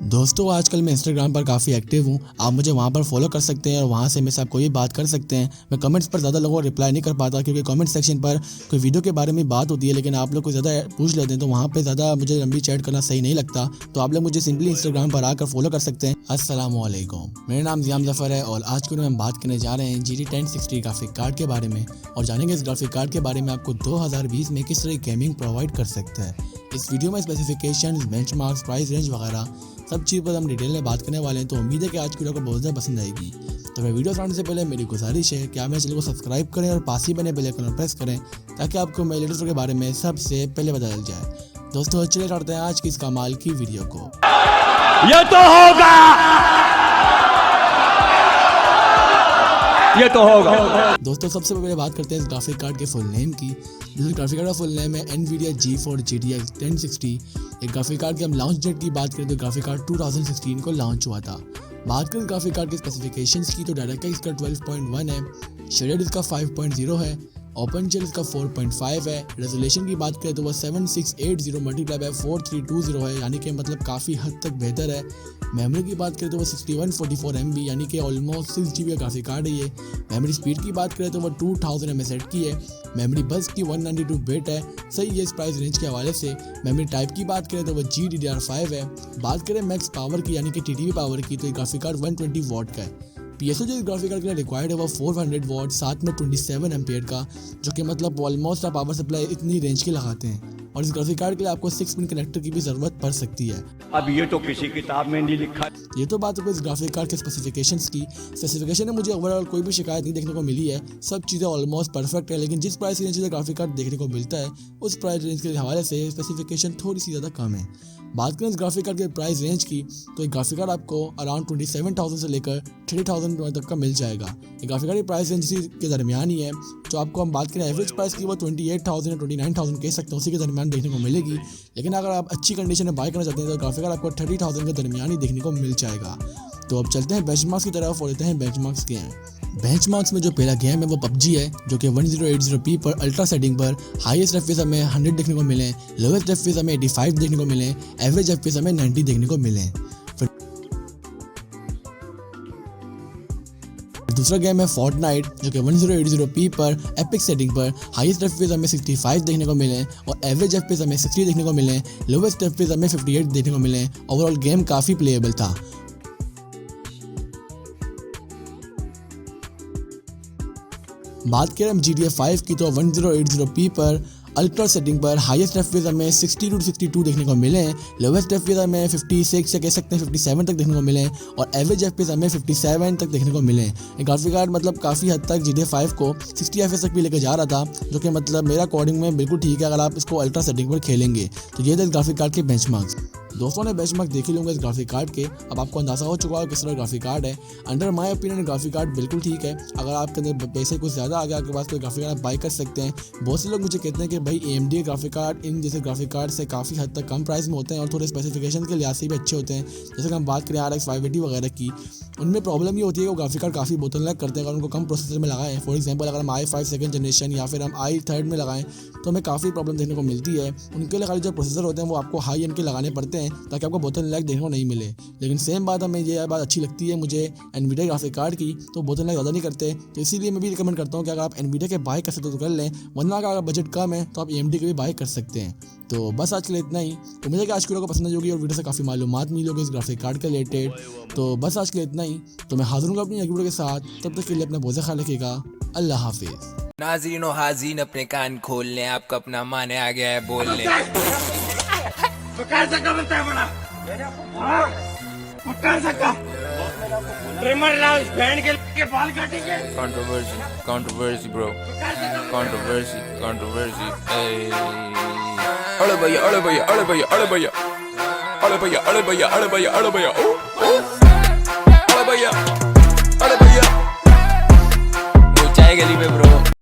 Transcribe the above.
दोस्तों आजकल मैं इंस्टाग्राम पर काफ़ी एक्टिव हूँ। आप मुझे वहाँ पर फॉलो कर सकते हैं और वहाँ से मेरे साथ कोई बात कर सकते हैं। मैं कमेंट्स पर ज़्यादा लोगों को रिप्लाई नहीं कर पाता क्योंकि कमेंट सेक्शन पर कोई वीडियो के बारे में बात होती है, लेकिन आप लोग को ज़्यादा पूछ लेते हैं तो वहाँ पे ज़्यादा मुझे लंबी चैट करना सही नहीं लगता। तो आप लोग मुझे सिंपली इंस्टाग्राम पर आकर फॉलो कर सकते हैं। अस्सलाम वालेकुम, मेरा नाम ज़ियाम ज़फ़र है और आज की वीडियो में हम बात करने जा रहे हैं GT 1060 ग्राफिक कार्ड के बारे में और जानेंगे इस ग्राफिक कार्ड के बारे में आपको 2020 में किस तरह गेमिंग प्रोवाइड कर सकता है। इस वीडियो में स्पेसिफिकेशन, बेंचमार्क्स, प्राइस रेंज वगैरह सब चीज़ पर हम डिटेल में बात करने वाले हैं। तो उम्मीद है कि आज की वीडियो को बहुत ज़्यादा पसंद आएगी। तो मैं वीडियो स्टार्ट से पहले मेरी गुजारिश है कि आप मेरे चैनल को सब्सक्राइब करें और पास ही बने बेल आइकन प्रेस करें ताकि आपको मेरे लेटेस्ट के बारे में सबसे पहले पता चल जाए। दोस्तों चलिए करते हैं आज की इस कमाल की वीडियो को। ये तो होगा, ये तो होगा। दोस्तों सबसे पहले बात करते हैं इस ग्राफिक कार्ड के फुल नेम की। जिस ग्राफिक कार्ड का फुल नेम है NVIDIA GeForce GTX 1060। एक ग्राफिक कार्ड के हम लॉन्च डेट की बात करें तो ग्राफिक कार्ड 2016 को लॉन्च हुआ था। बात करें ग्राफिक कार्ड के स्पेसिफिकेशंस की तो डायरेक्ट इसका 12.1 है, शेडेड इसका 5.0 है, ओपन शेल इसका 4.5 है। रेजोल्यूशन की बात करें तो वह 7680 मल्टीप्लाई बाय 4320 है, यानी कि मतलब काफ़ी हद तक बेहतर है। मेमोरी की बात करें तो वह 6144 MB यानी कि ऑलमोस्ट 6 GB का ग्राफिक कार्ड है ये। मेमोरी स्पीड की बात करें तो वह 2000 mAh की है। मेमोरी बस की 192 बिट है, सही है इस प्राइस रेंज के हवाले से। मेमोरी टाइप की बात करें तो वह GDDR5 है। बात करें मैक्स पावर की यानी कि TDP पावर की तो ये ग्राफिक कार्ड 120 वाट का है। PSO जो इस ग्राफिक कार्ड के लिए रिक्वायर्ड है वो 400 वाट साथ में 27 एम्पियर का, जो कि मतलब ऑलमोस्ट आप पावर सप्लाई इतनी रेंज की लगाते हैं। और इस ग्राफिक कार्ड के लिए आपको 6 पिन कनेक्टर की भी ज़रूरत पड़ सकती है। अब ये तो किसी किताब में नहीं लिखा। ये तो बात है इस ग्राफिक कार्ड के स्पेसिफिकेशंस की। स्पेसिफिकेशन में मुझे ओवरऑल कोई भी शिकायत नहीं देखने को मिली है, सब चीज़ें ऑलमोस्ट परफेक्ट है। लेकिन जिस प्राइस रेंज से ग्राफिक कार्ड देखने को मिलता है उस प्राइस रेंज के हवाले से स्पेसिफिकेशन थोड़ी सी ज़्यादा कम है। बात करें इस ग्राफिक कार्ड के प्राइस रेंज की तो एक ग्राफिक कार्ड आपको अराउंड 27,000 से लेकर 30,000 तक का मिल जाएगा। ये ग्राफिक कार्ड की प्राइस रेंज इसी के दरमियान ही है। जो आपको हम बात करें एवरेज प्राइस की वो 28,000 या 29,000 कह सकते हैं, उसी के दरमियान देखने को मिलेगी। लेकिन अगर आप अच्छी कंडीशन में बाय करना चाहते हैं तो ग्राफिक कार्ड आपको 30,000 के दरमियान ही देखने को मिल जाएगा। तो अब चलते हैं बेंचमार्क्स की तरफ और लेते हैं बेंचमार्क्स के हैं। बेंचमार्क्स में जो पहला गेम है वो PUBG है, जो कि 1080p पर अल्ट्रा सेटिंग पर हाईएस्ट FPS हमें 100 देखने को मिले, लोएस्ट FPS हमें 85 देखने को मिले, एवरेज FPS हमें 90 देखने को मिले। फिर दूसरा गेम है Fortnite, जो कि 1080p पर एपिक सेटिंग पर हाईएस्ट FPS हमें 65 देखने को मिले और एवरेज FPS हमें 60 देखने को मिले, लोएस्ट FPS हमें 58 देखने को मिले। ओवरऑल गेम काफ़ी प्लेएबल था। बात करें हम GTA 5 की तो 1080p पर अल्ट्रा सेटिंग पर हाईएस्ट FPS हमें 60 to 62 देखने को मिले हैं, लोवेस्ट FPS हमें 56 या कह सकते हैं 57 तक देखने को मिले हैं और एवरेज FPS हमें 57 तक देखने को मिले हैं। ग्राफिक कार्ड मतलब काफ़ी हद तक GTA 5 को 60 FPS तक भी लेकर जा रहा था, जो कि मतलब मेरा अकॉर्डिंग में बिल्कुल ठीक है अगर आप इसको अल्ट्रा सेटिंग पर खेलेंगे। तो ये थे ग्राफिक कार्ड के बेंचमार्क्स। दोस्तों ने बेंचमार्क देख ही लूँगा इस ग्राफिक कार्ड के। अब आपको अंदाजा हो चुका है किस तरह ग्राफिक कार्ड है। Under my opinion graphic card बिल्कुल ठीक है। अगर आपके अंदर पैसे कुछ ज़्यादा आ गया आपके पास तो ग्राफिक कार्ड आप बाई कर सकते हैं। बहुत से लोग मुझे कहते हैं कि भाई AMD ग्राफिक कार्ड इन जैसे ग्राफिक कार्ड से काफ़ी हद तक कम प्राइस में होते हैं और थोड़े स्पेसिफिकेशन के लिहाज से भी अच्छे होते हैं। जैसे कि हम बात करें RX 580 वगैरह की, उनमें प्रॉब्लम ये होती है कि वो ग्राफिक कार्ड काफ़ी बोतल लैग करते हैं अगर उनको कम प्रोसेसर में लगाएं। फॉर एग्जांपल अगर हम i5 सेकंड जनरेशन या फिर हम i3 में लगाएं तो हमें काफ़ी प्रॉब्लम देखने को मिलती है। उनके लिए खाली जो प्रोसेसर होते हैं वो आपको हाई एंड के लगाने पड़ते हैं ताकि आपको बोतल लैग देखने को नहीं मिले। लेकिन सेम बात हमें ये बात अच्छी लगती है मुझे NVIDIA ग्राफिक कार्ड की, तो बोतल लैग ज़्यादा नहीं करते। तो इसीलिए मैं भी रिकमेंड करता हूँ कि अगर आप NVIDIA के बाय कर सकते हो तो कर लें, वरना अगर बजट कम है तो आप AMD के भी बाय कर सकते हैं। तो बस आज के लिए इतना ही। तो मुझे आज की वीडियो को पसंद आई होगी और वीडियो से काफ़ी मालूमात मिली होगी इस ग्राफिक कार्ड के रिलेटेड। तो बस आज के लिए इतना ही। तो मैं हाजिर हूँ अपनी अगली वीडियो के साथ, तब तक के लिए अपना बहुत ख्याल रखिएगा। अल्लाह हाफिज़। नाज़रीन और हाज़रीन अपने कान खोल लें, आपका अपना माने आ गया है बोलने। तो कैसे कर देता है बड़ा? कैसे ट्रिमर लाओ इस बैंड के बाल काटेंगे। Controversy bro, controversy. अरे भैया, अरे भैया, अरे भैया, अरे भैया, अरे भैया, अरे भैया, अरे भैया, अरे भैया, अरे भैया, अरे भैया, वो चाय गली में ब्रो।